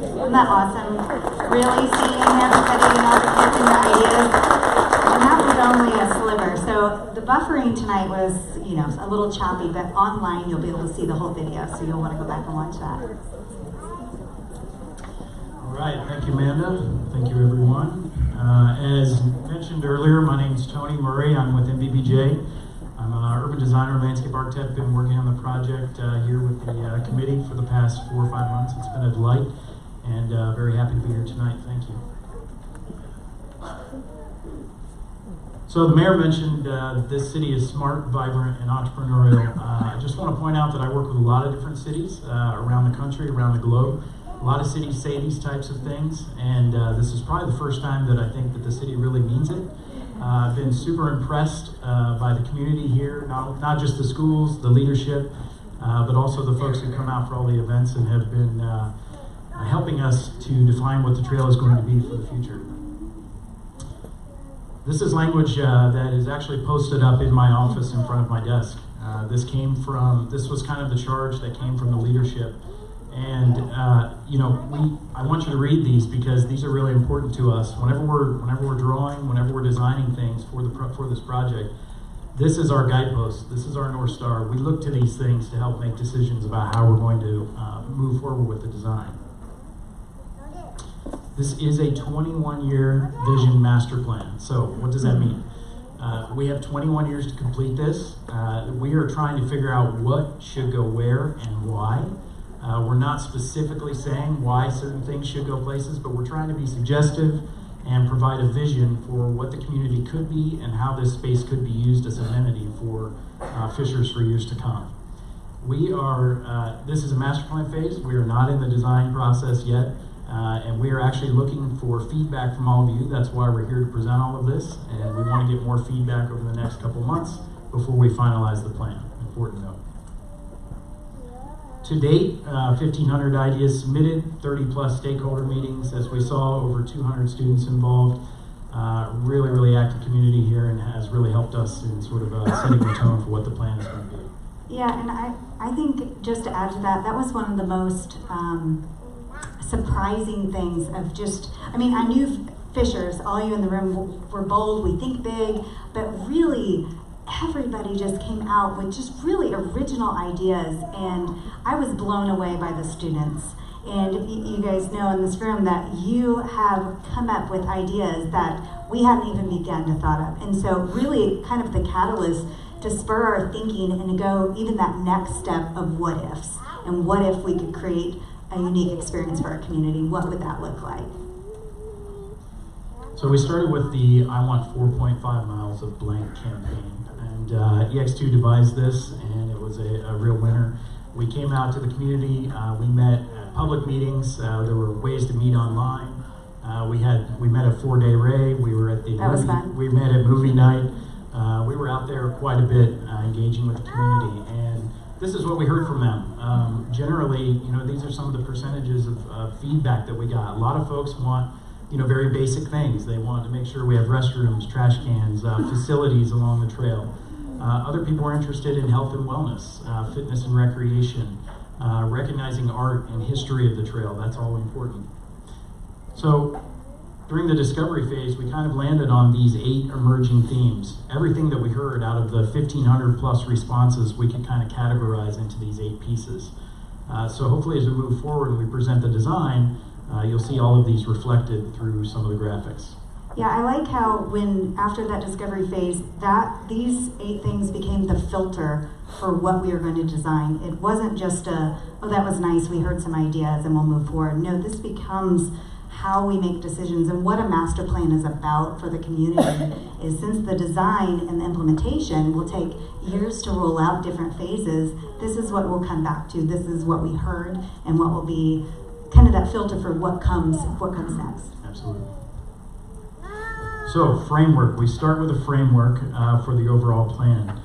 Isn't that awesome? Really seeing everybody and all the different ideas. And that was only a sliver. So the buffering tonight was, a little choppy, but online you'll be able to see the whole video, so you'll want to go back and watch that. All right, thank you, Amanda. Thank you, everyone. As mentioned earlier, my name is Tony Murray. I'm with NBBJ. I'm an urban designer, landscape architect. Been working on the project here with the committee for the past 4 or 5 months. It's been a delight, and very happy to be here tonight. Thank you. So the mayor mentioned this city is smart, vibrant, and entrepreneurial. I just want to point out that I work with a lot of different cities around the country, around the globe. A lot of cities say these types of things, and this is probably the first time that I think that the city really means it. I've been super impressed by the community here, not just the schools, the leadership, but also the folks who come out for all the events and have been helping us to define what the trail is going to be for the future. This is language that is actually posted up in my office in front of my desk. This was kind of the charge that came from the leadership. And I want you to read these because these are really important to us. Whenever we're drawing, whenever we're designing things for this project, this is our guidepost. This is our North Star. We look to these things to help make decisions about how we're going to move forward with the design. This is a 21-year vision master plan. So what does that mean? We have 21 years to complete this. We are trying to figure out what should go where and why. We're not specifically saying why certain things should go places, but we're trying to be suggestive and provide a vision for what the community could be and how this space could be used as an amenity for fishers for years to come. This is a master plan phase. We are not in the design process yet, and we are actually looking for feedback from all of you. That's why we're here to present all of this, and we want to get more feedback over the next couple months before we finalize the plan. Important note. To date, 1,500 ideas submitted, 30 plus stakeholder meetings. As we saw, over 200 students involved. Really, really active community here, and has really helped us in sort of setting the tone for what the plan is going to be. Yeah, and I think just to add to that, that was one of the most surprising things of I knew fishers, all you in the room were bold, we think big, but really everybody just came out with just really original ideas, and I was blown away by the students. And you guys know in this room that you have come up with ideas that we hadn't even begun to thought of. And so really kind of the catalyst to spur our thinking and to go even that next step of what ifs. And what if we could create a unique experience for our community? What would that look like? So we started with the I Want 4.5 Miles of Blank campaign. And EX2 devised this, and it was a real winner. We came out to the community, we met at public meetings, there were ways to meet online. We met at 4-day Ray, we were at we met at movie night. We were out there quite a bit engaging with the community, and this is what we heard from them. Generally, these are some of the percentages of feedback that we got. A lot of folks want very basic things. They want to make sure we have restrooms, trash cans, facilities along the trail. Other people are interested in health and wellness, fitness and recreation, recognizing art and history of the trail. That's all important. So during the discovery phase, we kind of landed on these 8 emerging themes. Everything that we heard out of the 1,500 plus responses, we could kind of categorize into these 8 pieces. So hopefully as we move forward and we present the design, you'll see all of these reflected through some of the graphics. Yeah, I like how after that discovery phase, these 8 things became the filter for what we were going to design. It wasn't just that was nice, we heard some ideas and we'll move forward. No, this becomes how we make decisions, and what a master plan is about for the community is, since the design and the implementation will take years to roll out different phases, this is what we'll come back to. This is what we heard and what will be kind of that filter for what comes next. Absolutely. So, framework. We start with a framework for the overall plan.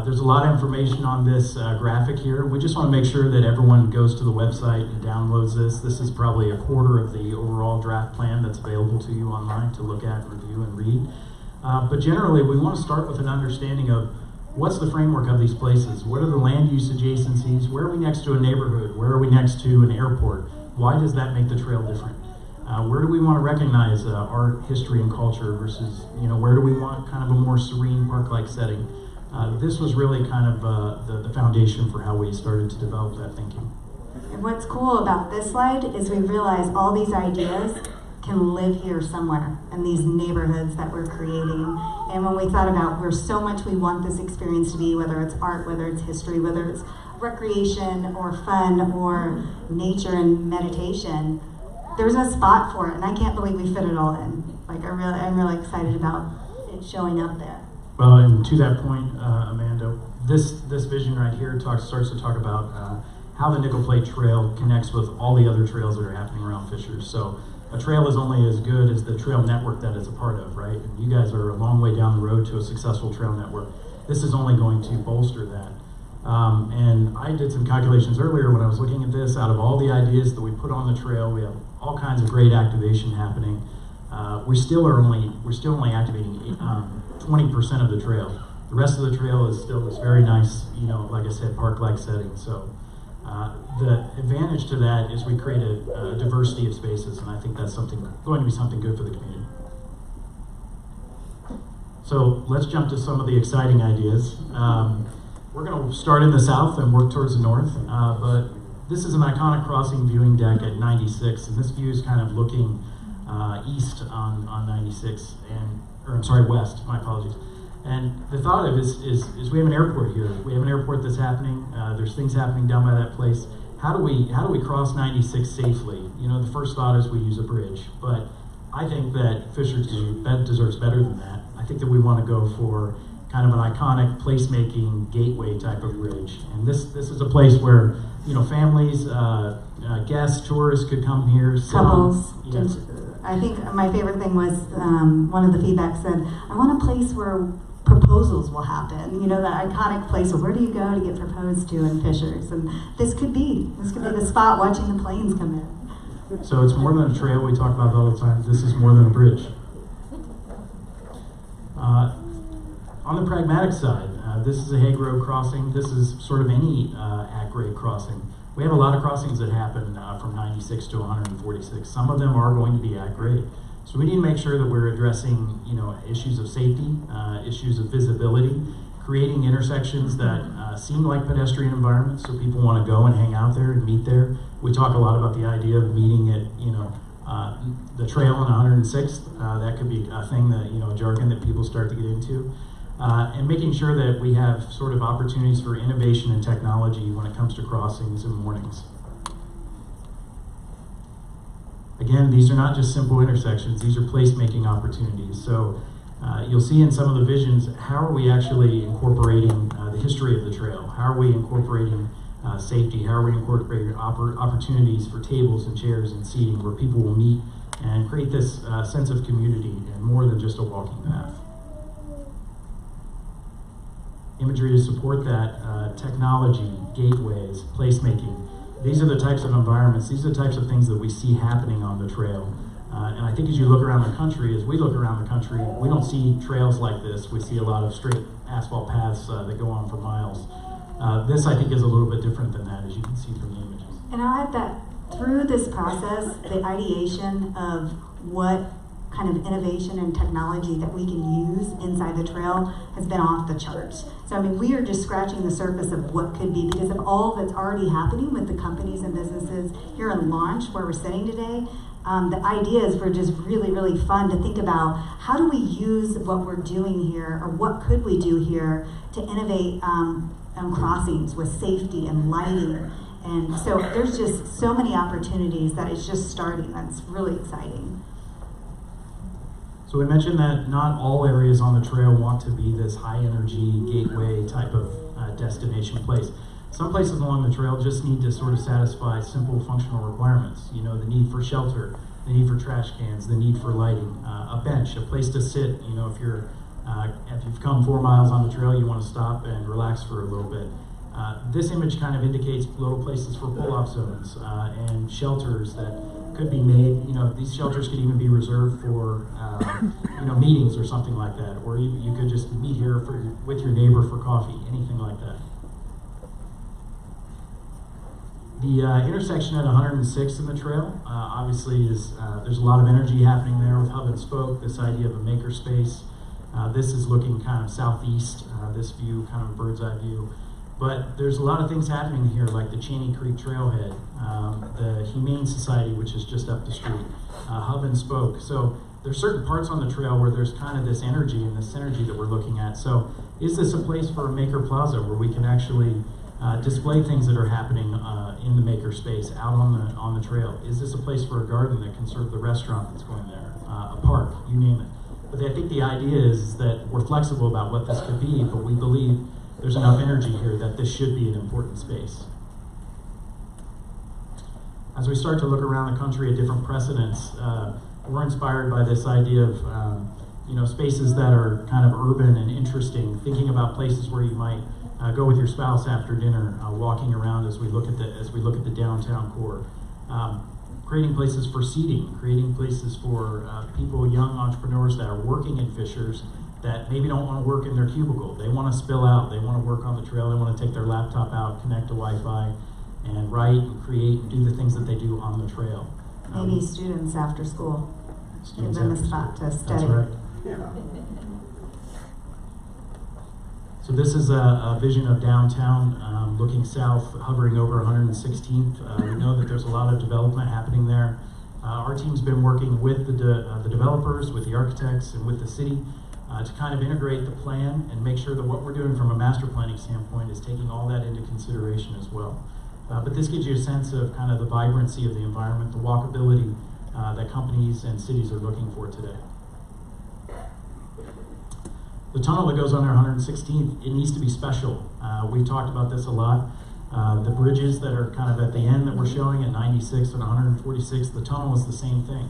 There's a lot of information on this graphic here. We just want to make sure that everyone goes to the website and downloads this. This is probably a quarter of the overall draft plan that's available to you online to look at, review, and read. But generally, we want to start with an understanding of what's the framework of these places. What are the land use adjacencies? Where are we next to a neighborhood? Where are we next to an airport? Why does that make the trail different? Where do we want to recognize art, history, and culture versus, where do we want kind of a more serene park-like setting? This was really kind of the foundation for how we started to develop that thinking. And what's cool about this slide is we realize all these ideas can live here somewhere in these neighborhoods that we're creating. And when we thought about where so much we want this experience to be, whether it's art, whether it's history, whether it's recreation or fun or nature and meditation, there's a spot for it, and I can't believe we fit it all in. Like, I'm really excited about it showing up there. Well, and to that point, Amanda, this vision right here starts to talk about how the Nickel Plate Trail connects with all the other trails that are happening around Fishers. So a trail is only as good as the trail network that it's a part of, right? And you guys are a long way down the road to a successful trail network. This is only going to bolster that. And I did some calculations earlier when I was looking at this. Out of all the ideas that we put on the trail, we have all kinds of great activation happening. We're still only activating 20% of the trail. The rest of the trail is still this very nice, like I said, park-like setting. So the advantage to that is we create a diversity of spaces, and I think that's going to be something good for the community. So let's jump to some of the exciting ideas. We're going to start in the south and work towards the north, but this is an iconic crossing viewing deck at 96, and this view is kind of looking east on 96, west, my apologies. And the thought of it is we have an airport here. We have an airport that's happening. There's things happening down by that place. How do we cross 96 safely? The first thought is we use a bridge, but I think that Fishers deserves better than that. I think that we want to go for kind of an iconic placemaking gateway type of bridge. And this is a place where, families, guests, tourists could come here. Couples. Yes. I think my favorite thing was one of the feedback said, I want a place where proposals will happen. That iconic place where do you go to get proposed to in Fishers? And this could be the spot watching the planes come in. So it's more than a trail. We talk about it all the time. This is more than a bridge. On the pragmatic side, this is a hay grove crossing. This is sort of any at-grade crossing. We have a lot of crossings that happen from 96 to 146. Some of them are going to be at-grade. So we need to make sure that we're addressing, issues of safety, issues of visibility, creating intersections that seem like pedestrian environments, so people want to go and hang out there and meet there. We talk a lot about the idea of meeting at, the trail on 106th. That could be a thing that, a jargon that people start to get into. And making sure that we have sort of opportunities for innovation and technology when it comes to crossings and mornings. Again, these are not just simple intersections, these are placemaking opportunities. So you'll see in some of the visions, how are we actually incorporating the history of the trail? How are we incorporating safety? How are we incorporating opportunities for tables and chairs and seating where people will meet and create this sense of community and more than just a walking path? Imagery to support that, technology, gateways, placemaking. These are the types of environments, these are the types of things that we see happening on the trail. And I think as you look around the country, as we look around the country, we don't see trails like this. We see a lot of straight asphalt paths that go on for miles. This, I think, is a little bit different than that, as you can see from the images. And I'll add that through this process, the ideation of what kind of innovation and technology that we can use inside the trail has been off the charts. So we are just scratching the surface of what could be because of all that's already happening with the companies and businesses here in Launch, where we're sitting today. The ideas were just really, really fun to think about. How do we use what we're doing here, or what could we do here to innovate crossings with safety and lighting? And so there's just so many opportunities that it's just starting. That's really exciting. So we mentioned that not all areas on the trail want to be this high energy gateway type of destination place. Some places along the trail just need to sort of satisfy simple functional requirements. The need for shelter, the need for trash cans, the need for lighting, a bench, a place to sit. If you've come 4 miles on the trail, you want to stop and relax for a little bit. This image kind of indicates little places for pull-off zones and shelters that could be made. These shelters could even be reserved for meetings or something like that, or you could just meet here with your neighbor for coffee, anything like that. The intersection at 106 in the trail obviously is, there's a lot of energy happening there with hub and spoke, this idea of a maker space. This is looking kind of southeast, this view, kind of a bird's eye view. But there's a lot of things happening here, like the Cheney Creek Trailhead, the Humane Society, which is just up the street, hub and spoke. So there's certain parts on the trail where there's kind of this energy and this synergy that we're looking at. So is this a place for a maker plaza where we can actually display things that are happening in the maker space out on the trail? Is this a place for a garden that can serve the restaurant that's going there, a park, you name it? But I think the idea is that we're flexible about what this could be, but we believe there's enough energy here that this should be an important space. As we start to look around the country at different precedents, we're inspired by this idea of spaces that are kind of urban and interesting, thinking about places where you might go with your spouse after dinner, walking around as we look at the downtown core. Creating places for seating, creating places for people, young entrepreneurs that are working in Fishers that maybe don't want to work in their cubicle. They want to spill out, they want to work on the trail, they want to take their laptop out, connect to Wi-Fi, and write and create and do the things that they do on the trail. Maybe students after school. Give them a spot to study. That's right. Yeah. So this is a vision of downtown, looking south, hovering over 116th. We know that there's a lot of development happening there. Our team's been working with the developers, with the architects, and with the city to kind of integrate the plan and make sure that what we're doing from a master planning standpoint is taking all that into consideration as well. But this gives you a sense of kind of the vibrancy of the environment, the walkability that companies and cities are looking for today. The tunnel that goes under 116th, it needs to be special. We've talked about this a lot. The bridges that are kind of at the end that we're showing at 96 and 146, the tunnel is the same thing.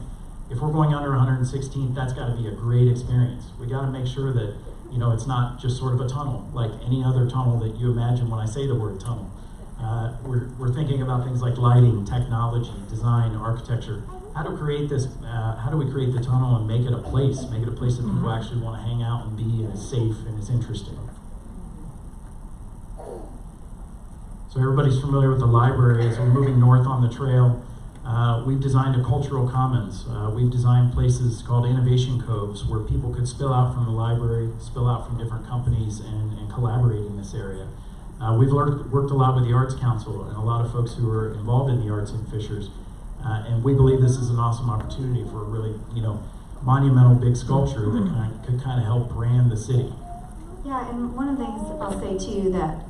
If we're going under 116th, that's got to be a great experience. We got to make sure that it's not just sort of a tunnel like any other tunnel that you imagine when I say the word tunnel. We're thinking about things like lighting, technology, design, architecture. How do we create the tunnel and make it a place that people actually want to hang out and be, and is safe and is interesting? So everybody's familiar with the library. As we're moving north on the trail, we've designed a cultural commons. We've designed places called innovation coves where people could spill out from the library, spill out from different companies, and collaborate in this area. We've worked a lot with the Arts Council and a lot of folks who are involved in the arts in Fishers. And we believe this is an awesome opportunity for a really, monumental big sculpture that could kind of help brand the city. Yeah, and one of the things I'll say too, that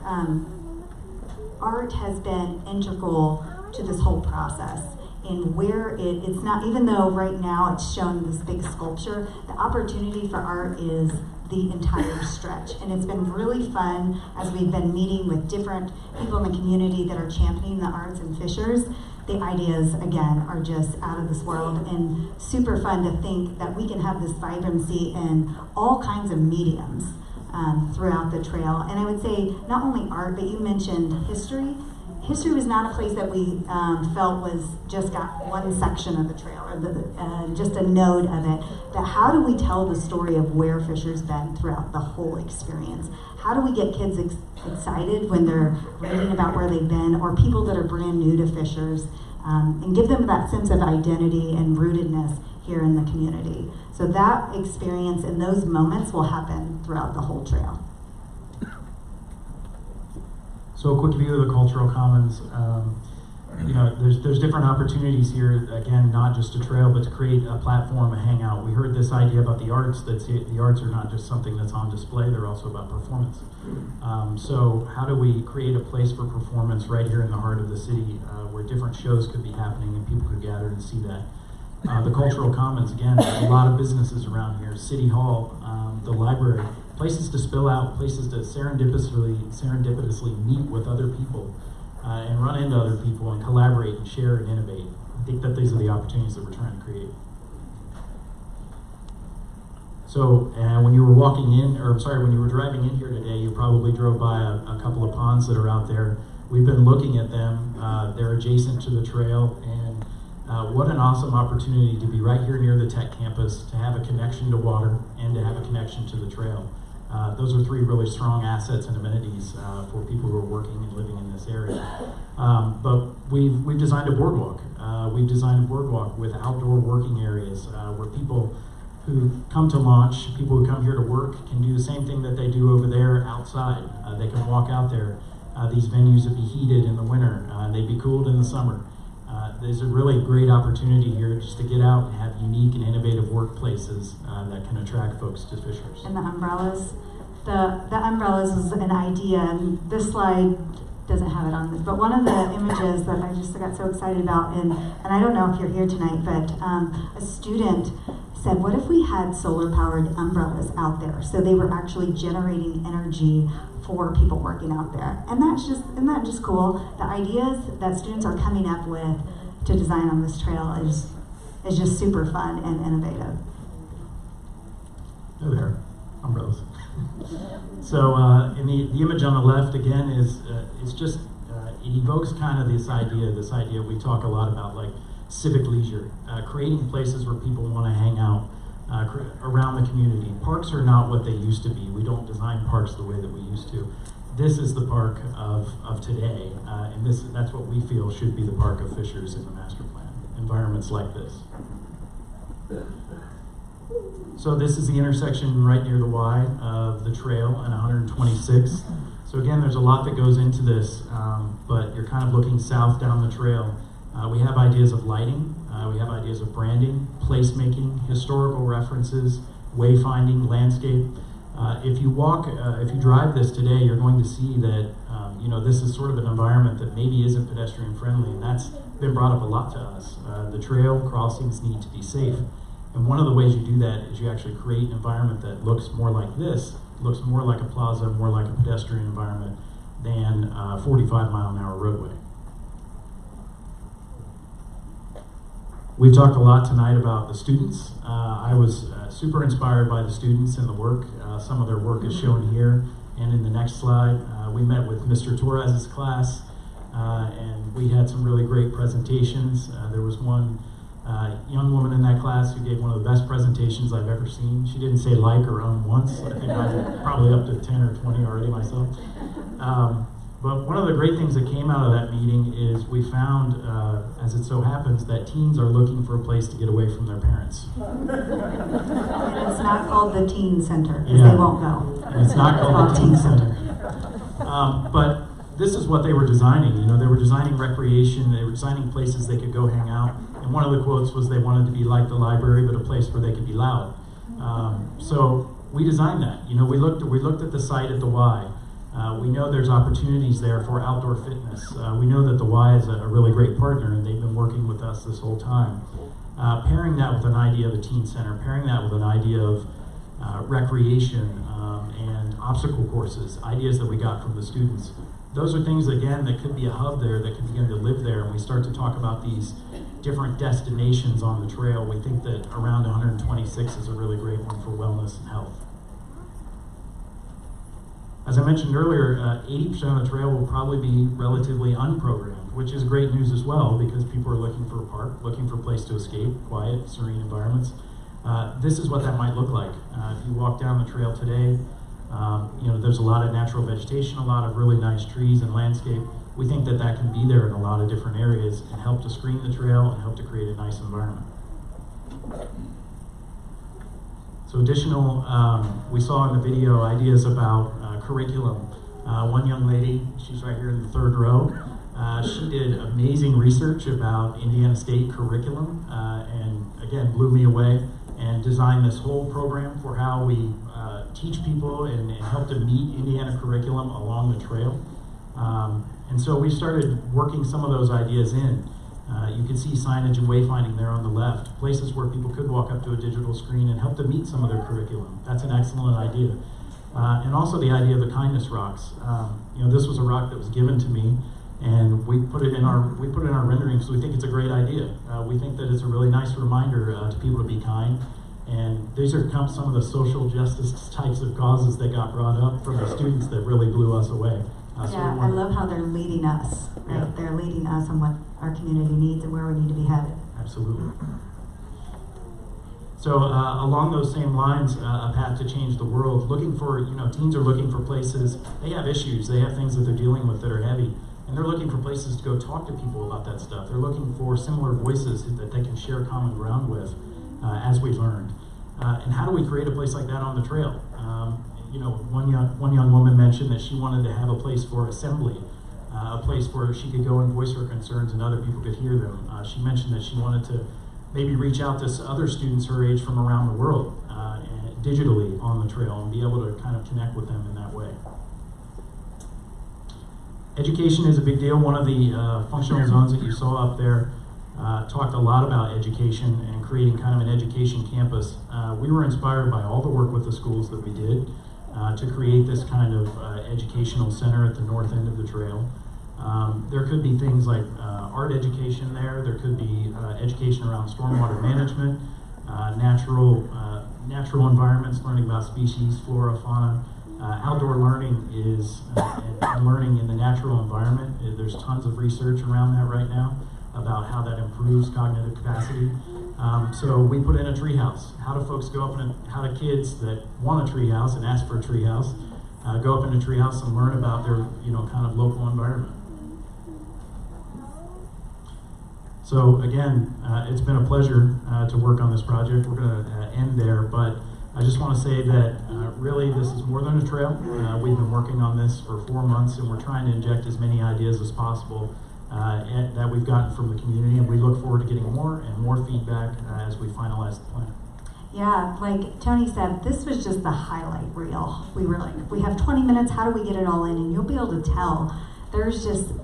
art has been integral to this whole process. And where it's not, even though right now it's shown this big sculpture, the opportunity for art is the entire stretch. And it's been really fun as we've been meeting with different people in the community that are championing the arts in Fishers. The ideas, again, are just out of this world and super fun to think that we can have this vibrancy in all kinds of mediums throughout the trail. And I would say not only art, but you mentioned history. History was not a place that we felt was just got one section of the trail or just a node of it. But how do we tell the story of where Fisher's been throughout the whole experience? How do we get kids excited when they're reading about where they've been, or people that are brand new to Fishers, and give them that sense of identity and rootedness here in the community? So that experience and those moments will happen throughout the whole trail. So a quick view of the cultural commons. There's different opportunities here. Again, not just a trail, but to create a platform, a hangout. We heard this idea about the arts. That the arts are not just something that's on display; they're also about performance. So how do we create a place for performance right here in the heart of the city, where different shows could be happening and people could gather and see that? The cultural commons, again, there's a lot of businesses around here. City Hall, the library. Places to spill out, places to serendipitously meet with other people and run into other people and collaborate and share and innovate. I think that these are the opportunities that we're trying to create. So when you were when you were driving in here today, you probably drove by a couple of ponds that are out there. We've been looking at them. They're adjacent to the trail, and what an awesome opportunity to be right here near the tech campus, to have a connection to water and to have a connection to the trail. Those are three really strong assets and amenities for people who are working and living in this area. But we've designed a boardwalk. We've designed a boardwalk with outdoor working areas where people who come to launch, people who come here to work, can do the same thing that they do over there outside. They can walk out there. These venues would be heated in the winter. They'd be cooled in the summer. There's a really great opportunity here just to get out and have unique and innovative workplaces that can attract folks to Fishers. And the umbrellas. The umbrellas is an idea, and this slide doesn't have it on this, but one of the images that I just got so excited about, and I don't know if you're here tonight, but a student said, what if we had solar-powered umbrellas out there? So they were actually generating energy for people working out there. And isn't that just cool? The ideas that students are coming up with to design on this trail is just super fun and innovative. Oh, there, umbrellas. So in the image on the left, again, is it's just, it evokes kind of this idea we talk a lot about, like civic leisure, creating places where people want to hang out around the community. Parks are not what they used to be. We don't design parks the way that we used to. This is the park of today, and that's what we feel should be the park of Fishers in the master plan, environments like this. So this is the intersection right near the Y of the trail and 126. So again, there's a lot that goes into this, but you're kind of looking south down the trail. We have ideas of lighting, we have ideas of branding, placemaking, historical references, wayfinding, landscape. If you drive this today, you're going to see that this is sort of an environment that maybe isn't pedestrian friendly, and that's been brought up a lot to us. The trail crossings need to be safe. And one of the ways you do that is you actually create an environment that looks more like this, looks more like a plaza, more like a pedestrian environment than a 45-mile-an-hour roadway. We've talked a lot tonight about the students. I was super inspired by the students and the work. Some of their work is shown here and in the next slide. We met with Mr. Torres's class and we had some really great presentations. There was one young woman in that class who gave one of the best presentations I've ever seen. She didn't say like or once. I think I'm probably up to 10 or 20 already myself. But one of the great things that came out of that meeting is we found, as it so happens, that teens are looking for a place to get away from their parents. And it's not called the Teen Center, because they won't go. And it's not called the Teen Center. But this is what they were designing. They were designing recreation, they were designing places they could go hang out. And one of the quotes was they wanted to be like the library, but a place where they could be loud. So we designed that. We looked at the site at the Y. We know there's opportunities there for outdoor fitness. We know that the Y is a really great partner, and they've been working with us this whole time. Pairing that with an idea of a teen center, pairing that with an idea of recreation and obstacle courses, ideas that we got from the students. Those are things, again, that could be a hub there, that could begin to live there. And we start to talk about these different destinations on the trail. We think that around 126 is a really great one for wellness and health. As I mentioned earlier, 80% of the trail will probably be relatively unprogrammed, which is great news as well, because people are looking for a park, looking for a place to escape, quiet, serene environments. This is what that might look like. If you walk down the trail today, there's a lot of natural vegetation, a lot of really nice trees and landscape. We think that that can be there in a lot of different areas and help to screen the trail and help to create a nice environment. So additional, we saw in the video ideas about curriculum. One young lady, she's right here in the third row, she did amazing research about Indiana State curriculum and again blew me away, and designed this whole program for how we teach people and help to meet Indiana curriculum along the trail. And so we started working some of those ideas in. You can see signage and wayfinding there on the left, places where people could walk up to a digital screen and help to meet some of their curriculum. That's an excellent idea. And also the idea of the kindness rocks. This was a rock that was given to me, and we put it in our rendering because we think it's a great idea. We think that it's a really nice reminder to people to be kind. And these are some of the social justice types of causes that got brought up from the students that really blew us away. Yeah, I love how they're leading us, right? Yeah. They're leading us on what our community needs and where we need to be headed. Absolutely. So along those same lines, a path to change the world, looking for, teens are looking for places, they have issues, they have things that they're dealing with that are heavy, and they're looking for places to go talk to people about that stuff. They're looking for similar voices that they can share common ground with, as we learned. And how do we create a place like that on the trail? One young woman mentioned that she wanted to have a place for assembly, a place where she could go and voice her concerns and other people could hear them. She mentioned that she wanted to maybe reach out to other students her age from around the world digitally on the trail and be able to kind of connect with them in that way. Education is a big deal. One of the functional zones that you saw up there talked a lot about education and creating kind of an education campus. We were inspired by all the work with the schools that we did to create this kind of educational center at the north end of the trail. There could be things like art education there. There could be education around stormwater management, natural environments, learning about species, flora, fauna. Outdoor learning is and learning in the natural environment. There's tons of research around that right now about how that improves cognitive capacity. So we put in a tree house. How do folks go up and how do kids that want a tree house and ask for a tree house go up in a tree house and learn about their kind of local environment? So again, it's been a pleasure to work on this project. We're going to end there, but I just want to say that really this is more than a trail. We've been working on this for 4 months, and we're trying to inject as many ideas as possible that we've gotten from the community, and we look forward to getting more and more feedback as we finalize the plan. Yeah, like Tony said, this was just the highlight reel. We were like, we have 20 minutes, how do we get it all in? And you'll be able to tell there was just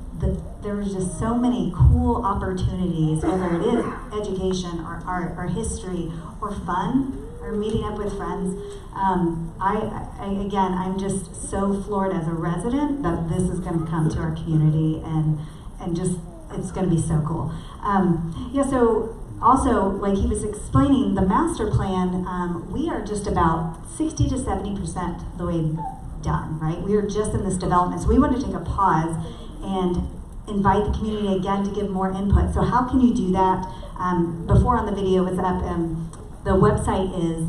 so many cool opportunities, whether it is education or art or history or fun or meeting up with friends. I'm just so floored as a resident that this is going to come to our community and just it's going to be so cool. So also, like he was explaining, the master plan, we are just about 60 to 70% the way done, right? We are just in this development. So we want to take a pause and invite the community again to give more input. So how can you do that? Before on the video was up, the website is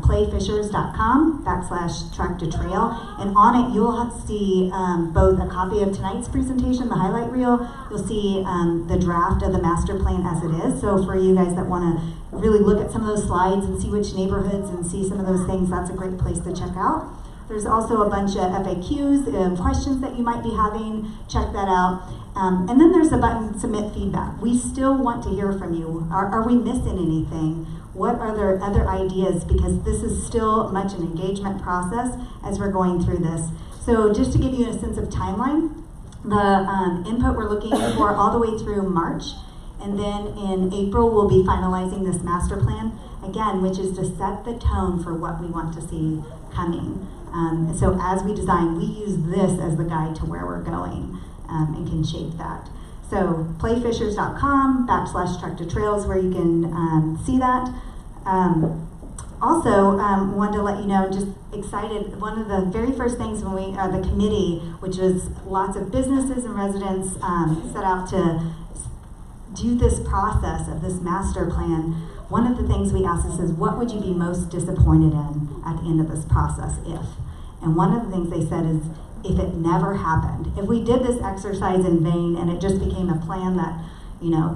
playfishers.com/track-to-trail, and on it you'll see both a copy of tonight's presentation, the highlight reel. You'll see the draft of the master plan as it is. So for you guys that want to really look at some of those slides and see which neighborhoods and see some of those things, that's a great place to check out. There's also a bunch of FAQs and questions that you might be having. Check that out. And then there's a button, submit feedback. We still want to hear from you. Are we missing anything? What are there other ideas? Because this is still much an engagement process as we're going through this. So just to give you a sense of timeline, the input we're looking for all the way through March. And then in April, we'll be finalizing this master plan, again, which is to set the tone for what we want to see coming. So as we design, we use this as the guide to where we're going and can shape that. So playfishers.com/track-to-trails where you can see that. Also, wanted to let you know, just excited, one of the very first things when we, the committee, which was lots of businesses and residents set out to do this process of this master plan. One of the things we asked is what would you be most disappointed in at the end of this process if? And one of the things they said is if it never happened. If we did this exercise in vain and it just became a plan that,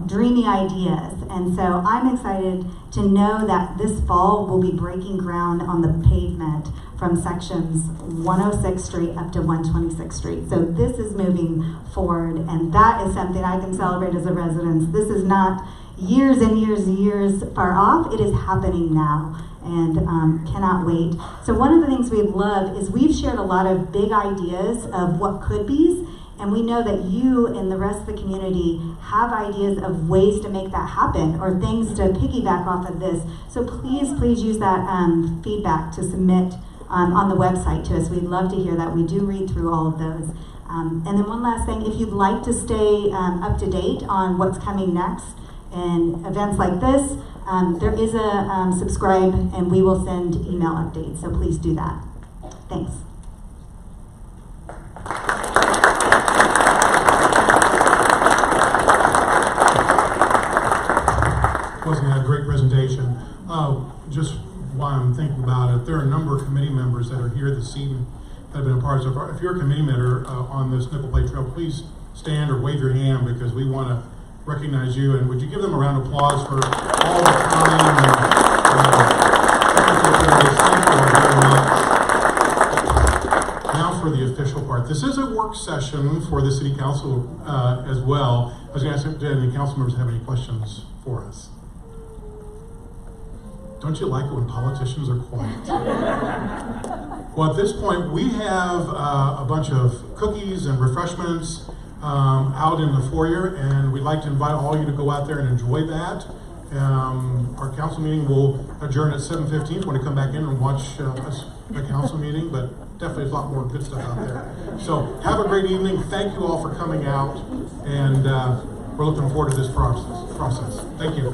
dreamy ideas. And so I'm excited to know that this fall we'll be breaking ground on the pavement from sections 106th Street up to 126th Street. So this is moving forward, and that is something I can celebrate as a resident. This is not years and years and years far off. It is happening now, and cannot wait. So one of the things we love is we've shared a lot of big ideas of what could be, and we know that you and the rest of the community have ideas of ways to make that happen or things to piggyback off of this. So please use that feedback to submit on the website to us. We'd love to hear that. We do read through all of those. And then one last thing, if you'd like to stay up to date on what's coming next and events like this, there is a subscribe and we will send email updates. So please do that. Thanks. Was a great presentation. presentation. Just while I'm thinking about it, there are a number of committee members that are here this evening that have been a part of it. If you're a committee member on this Nickel Plate Trail, please stand or wave your hand because we want to recognize you. And would you give them a round of applause for all the time and thank you very much. Now for the official part. This is a work session for the City Council as well. I was going to ask if any council members have any questions for us. Don't you like it when politicians are quiet? Well, at this point, we have a bunch of cookies and refreshments out in the foyer, and we'd like to invite all of you to go out there and enjoy that. Our council meeting will adjourn at 7:15. If you want to come back in and watch the council meeting, but definitely there's a lot more good stuff out there. So have a great evening. Thank you all for coming out, and we're looking forward to this process. Thank you.